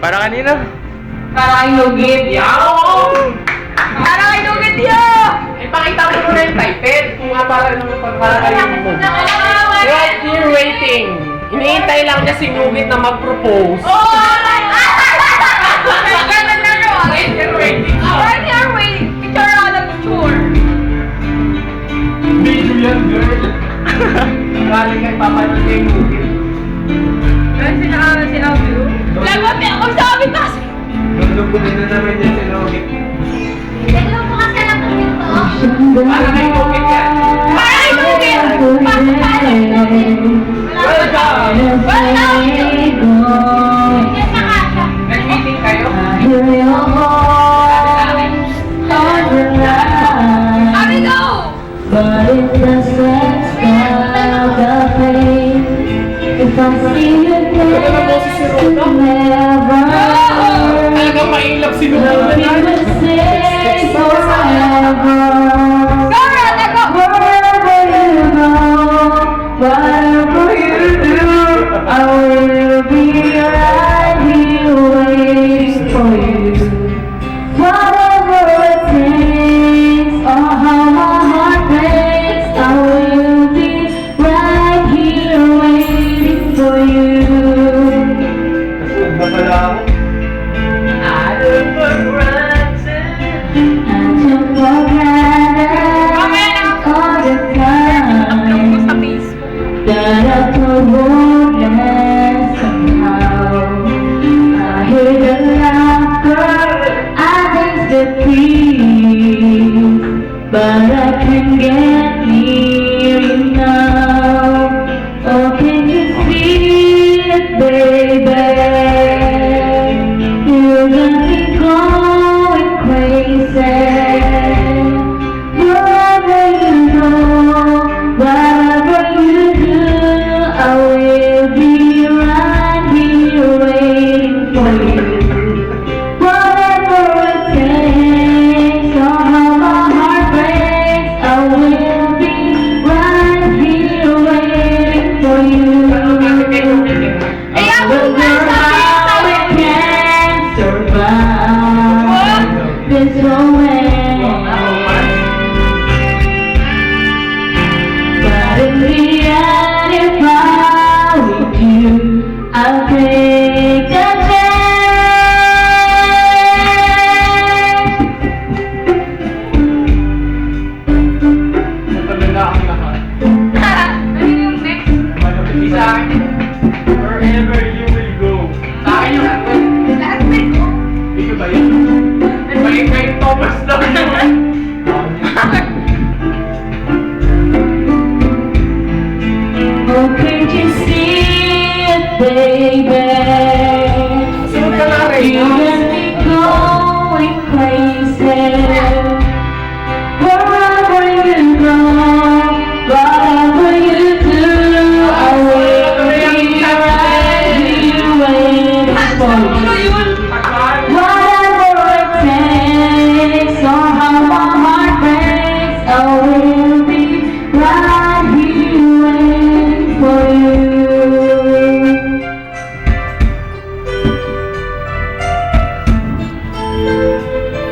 Para kanino? Para kay Lugit. Yaw! Para kay Lugit yun! Ipakita mo muna yung title. Kung nga para kayo mo. Right here waiting. Iniintay lang niya si Nugit na mag-propose. Oh! Ganun na no? Right here waiting. Right here waiting. Picture ako ng picture. Video yan, girl. Galing kay Papa ni kay Nugit. Ay, sinabi ko. Lagot niya ako sabi kasi. Lulubunin na naman niya si Nugit. Dalawa po kasi lang kami ito. Para kay Nugit yan. Para kay Lugit! Welcome! Nag-meeting kayo? Sabi go! But it doesn't stop the pain. If I see you next to never, Talagang mailap si love Nugit. you will stay forever. Gara, nago! Wherever you go, whatever you do, I will be right here waiting for you. Whatever it takes, or how my heart breaks, I will be right here waiting for you. Nasunog na pala ako. I took for granted all the time Sa Facebook. that I could hold less somehow. I hear the laughter, I taste the peace, but I can't get near you now. Oh, can you feel it, baby? You got me going crazy. Wherever you go, whatever you do, I will be right here waiting for you. Whatever it takes, or how my heart breaks, I will be right here waiting for you. Eh, I ako will nga know how sabi it can survive this romance. But in the end, if I were you, I'll take a chance. Napamila ang lahat. Ano yung next? Malapit sa akin. Wherever you will go. Sa akin yung Last week ko. Ito ba yun? Balik kay Thomas daw yun. Oh, can't you see it, baby? Sunod ka na rin. You got me going crazy. Wherever you go, whatever you do, I will be right here waiting for you. Whatever it takes, or how my heart breaks, I will be right here waiting for you.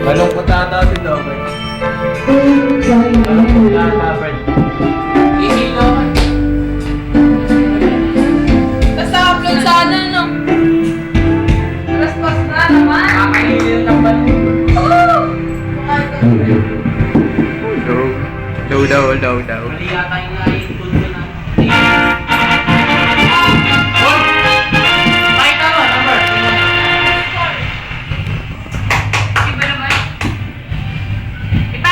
Malungkot ata si Dobert. Malungkot ata, Brad. Ihilo. Tapos upload sana, no? Alas-pas na naman. Kakainin ng balik. Oh! Daw. Mali yata yung nais ko